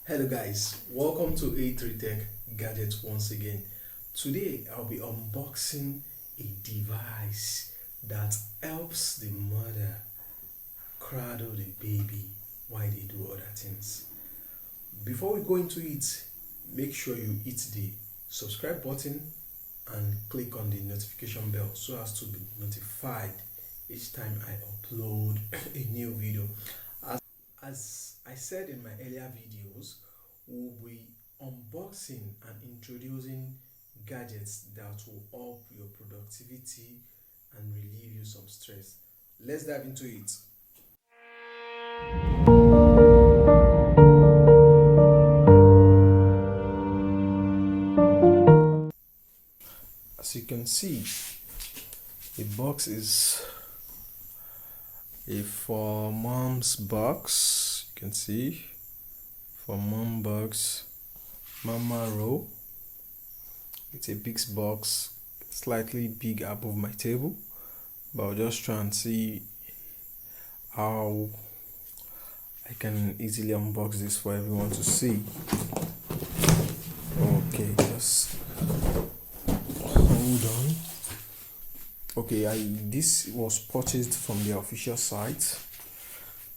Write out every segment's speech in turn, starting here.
Hello guys, welcome to A3 Tech Gadgets once again. Today I'll be unboxing a device that helps the mother cradle the baby while they do other things. Before we go into it, make sure you hit the subscribe button and click on the notification bell so as to be notified each time I upload a new video. As I said in my earlier videos, we'll be unboxing and introducing gadgets that will help your productivity and relieve you some stress. Let's dive into it. As you can see, the box is a for mom's box. You can see for mom box, Mamaroo. It's a big box, slightly big above my table, but I'll just try and see how I can easily unbox this for everyone to see. Okay, just hold on. Okay, this was purchased from the official site.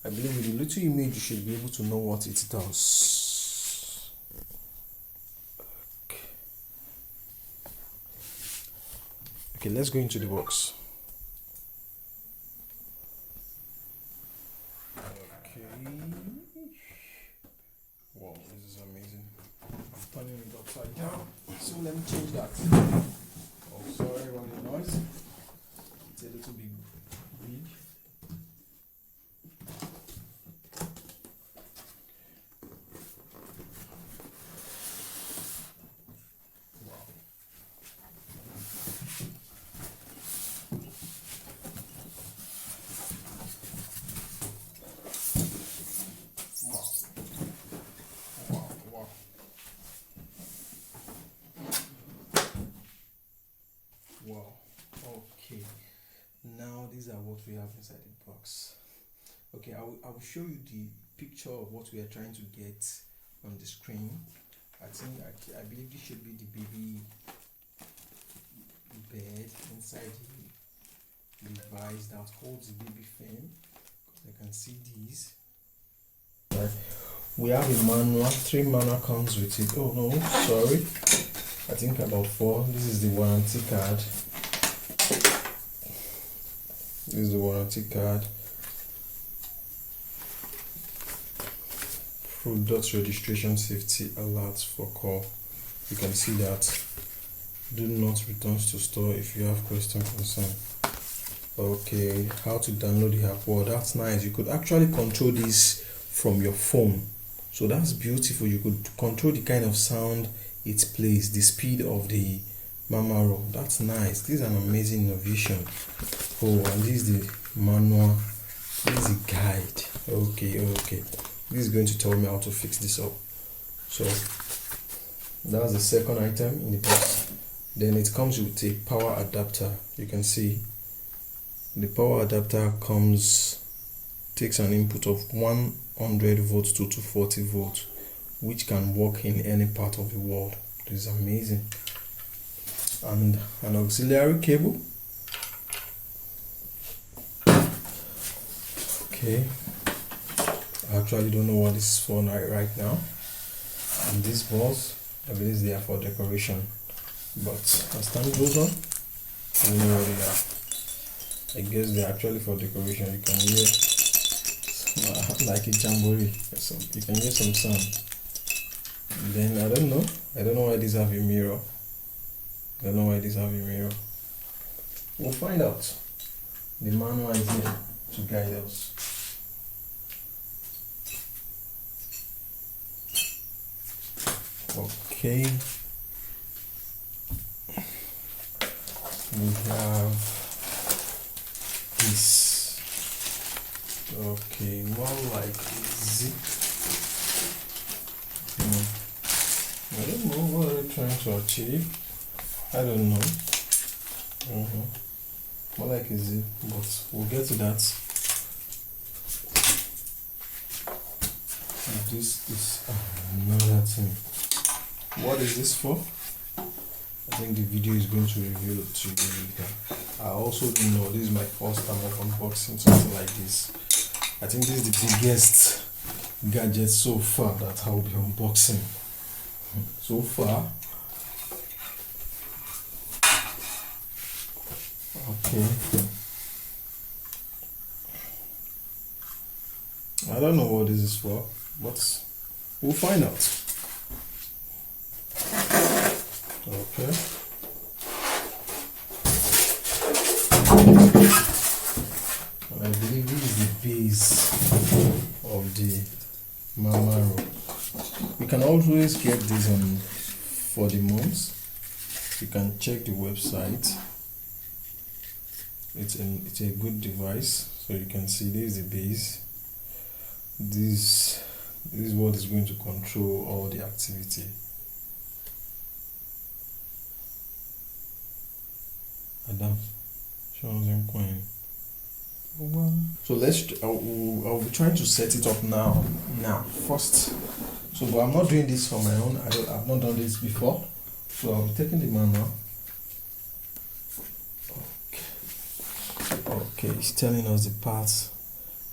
I believe with a little image you should be able to know what it does. Okay, let's go into the box. Okay. Wow, this is amazing. I'm turning it upside down. So let me change that. Oh, sorry about the noise. It's a little bit big. Wow. Okay. Now these are what we have inside the box. Okay, I will show you the picture of what we are trying to get on the screen. I believe this should be the baby bed inside the device that holds the baby frame. I can see these. Right. We have a manual. 3 manual comes with it. Oh no, sorry. I think about 4. This is the warranty card. This is the warranty card. Product registration safety alert for call. You can see that. Do not return to store if you have question concern. Okay, how to download the app? Well, that's nice. You could actually control this from your phone. So that's beautiful. You could control the kind of sound it plays, the speed of the Mamaroo. That's nice. This is an amazing innovation. Oh, and this is the manual. This is the guide. Okay. This is going to tell me how to fix this up. So that's the second item in the box. Then it comes with a power adapter. You can see the power adapter takes an input of 100 volts to 240 volts, which can work in any part of the world. This is amazing. And an auxiliary cable. Okay, I actually don't know what this is for right now. And these balls, I believe they are for decoration, but as time goes on, I don't know what they are. I guess they're actually for decoration. You can hear like a jamboree. You can hear some sound. Then I don't know why these have a mirror. We'll find out. The manual is here to guide us. Okay, we have this. Okay, more like zip. I don't know what they're trying to achieve. I don't know. More like a zip, but we'll get to that. This is another thing. What is this for? I think the video is going to reveal it to you later. I also don't know. This is my first time of unboxing something like this. I think this is the biggest gadget so far that I'll be unboxing. So far. Okay. I don't know what this is for, but we'll find out. Okay. And I believe this is the base of the Mamaroo. You can always get this on for the months. You can check the website. It's a good device, so you can see this is the base. This is what is going to control all the activity. Adam, so I'll be trying to set it up now first. So, but I'm not doing this for my own. I've not done this before, so I'll be taking the manual. Okay, it's telling us the parts.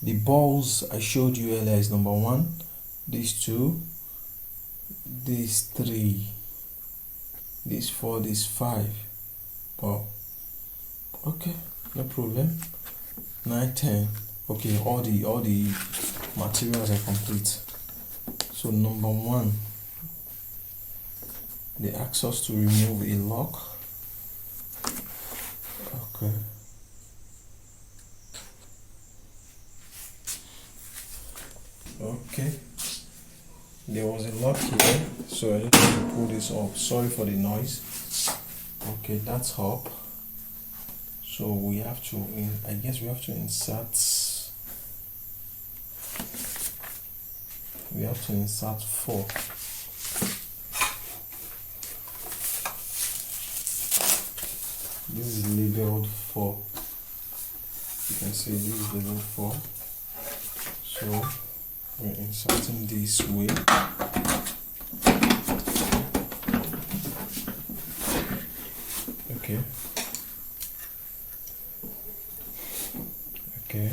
The balls I showed you earlier is number 1, these 2, these 3, these 4, these 5. Wow. Okay, no problem. 9, 10. Okay, all the materials are complete. So number 1, they ask us to remove a lock. Okay. Okay, there was a lock here, so I just need to pull this off. Sorry for the noise. Okay, that's up. So we have to, I guess we have to insert 4. This is labeled 4. You can see this is labeled 4. So we're inserting this way. Okay. Okay.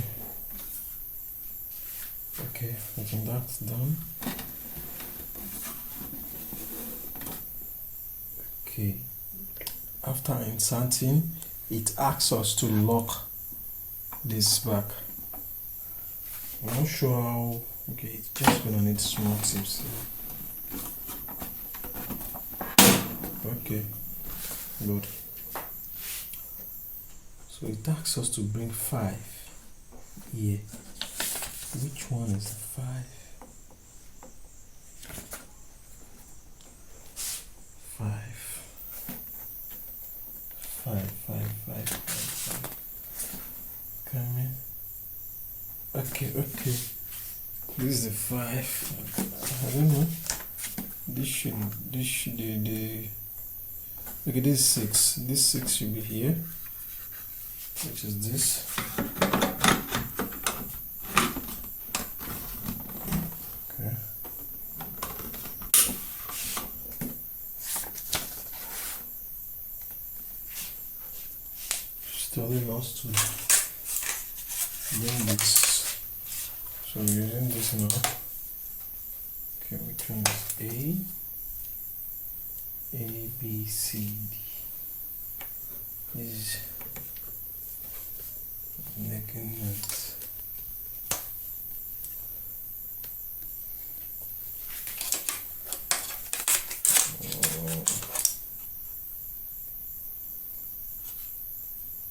Okay, I think that's done. Okay. After inserting, it asks us to lock this back. I'm not sure how. Okay, it's just gonna need small tips. Okay, good. So it asks us to bring 5 here. Which one is the 5? 5. Come in. Okay. This is the 5. I don't know. This should the okay, this is 6. This 6 should be here, which is this. Okay. Telling us to bring this. So we're using this now. Okay, which one is A, B, C, D. This is making notes.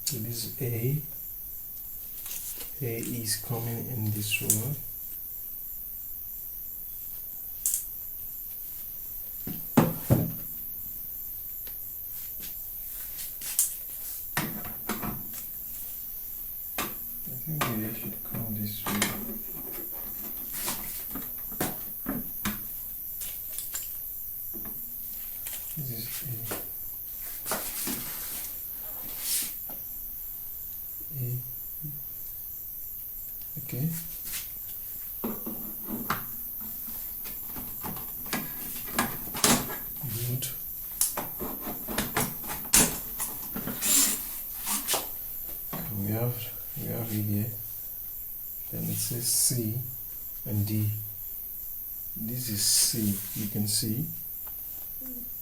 So this is A. A is coming in this row. I think maybe I should come this way. This is A. Okay. says C and D. This is C. You can see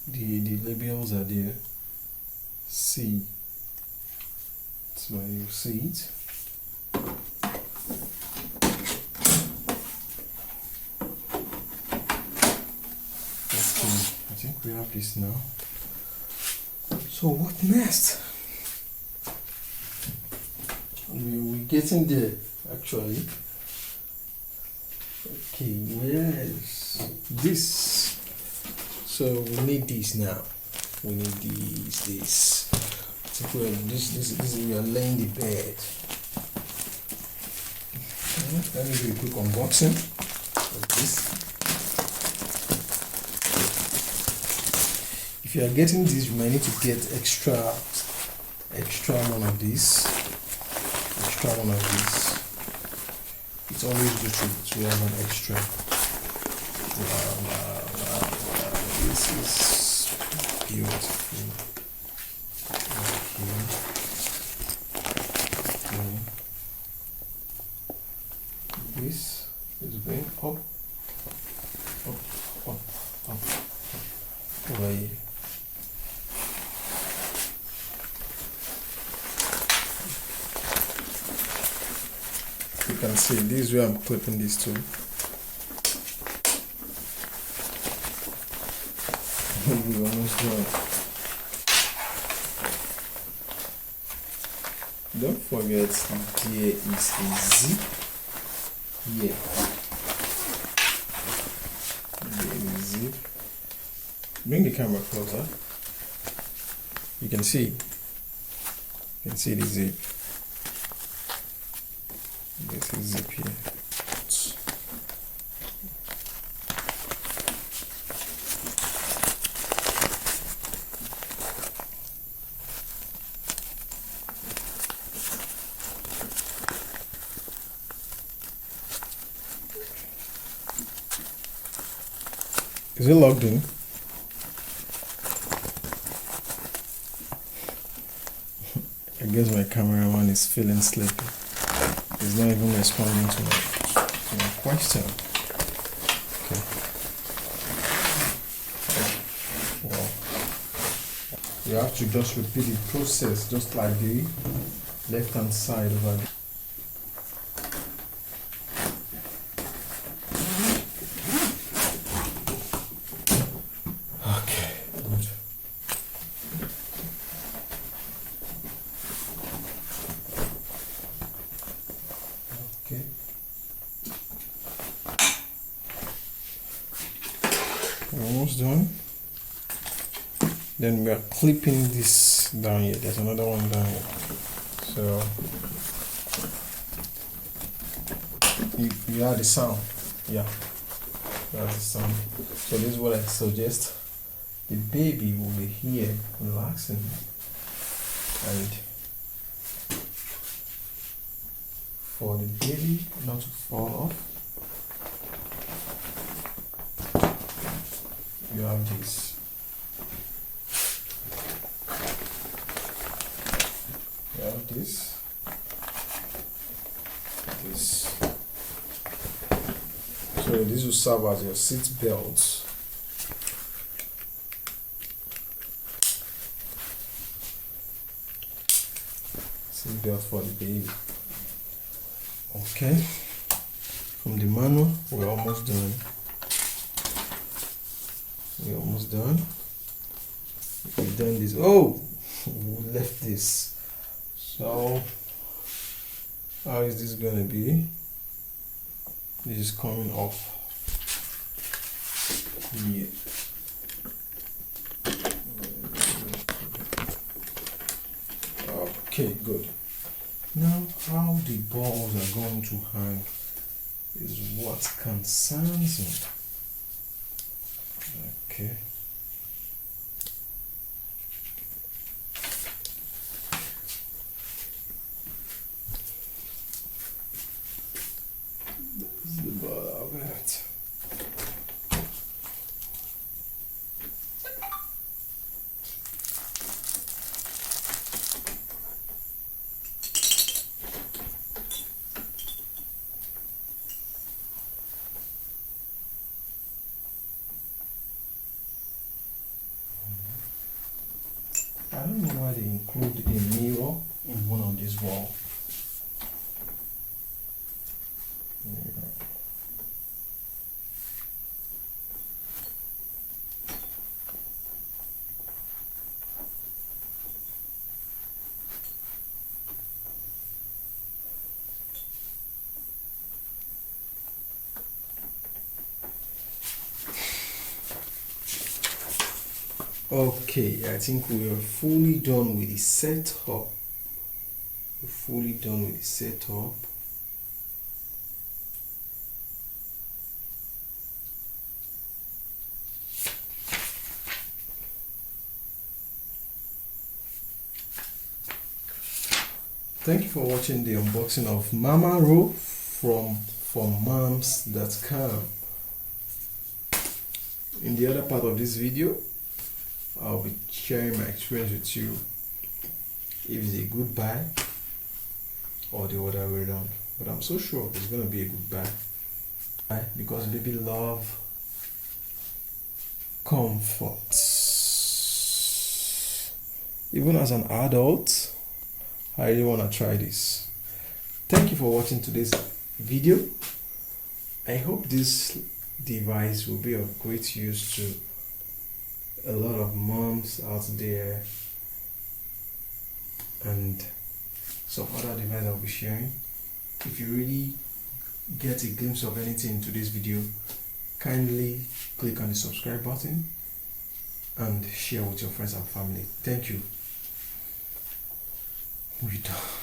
the labels are there. C. So you see it. Okay, I think we have this now. So what next? We're getting there actually. Okay, yes, this. So we need this now. We need this. I think we are laying the bed. Okay, let me do a quick unboxing of this. If you are getting this, you might need to get extra one of these. It's always good to have an extra. Wow. This is beautiful. Okay. This is going up. Over here. You can see this is where I'm putting these two. We almost done. Don't forget there is a zip here. There is a zip. Bring the camera closer. You can see. You can see the zip. This is zip here. Is it logged in? I guess my cameraman is feeling sleepy. He's not even responding to my question. Okay. Well, you have to just repeat the process, just like the left-hand side over there. We're almost done. Then we are clipping this down here. There's another one down here. So you heard the sound. Yeah, you heard the sound. So this is what I suggest. The baby will be here relaxing, and for the baby not to fall off, you have this. You have this. So this will serve as your seat belt. Seat belt for the baby. Okay. From the manual, we're almost done. We're almost done. We've done this. Oh, we left this. So, how is this gonna be? This is coming off here. Okay, good. Now, how the balls are going to hang is what concerns me. Okay. This is the ball of it. include a mirror in one of these walls. Okay, I think we are fully done with the setup. We're fully done with the setup. Thank you for watching the unboxing of Mamaroo from moms.com. In the other part of this video, I'll be sharing my experience with you if it's a good buy or the other way around. But I'm so sure it's going to be a good buy. Why? Because baby love comfort. Even as an adult, I really want to try this. Thank you for watching today's video. I hope this device will be of great use to a lot of moms out there and some other devices I'll be sharing. If you really get a glimpse of anything in today's video, kindly click on the subscribe button and share with your friends and family. Thank you. We're done.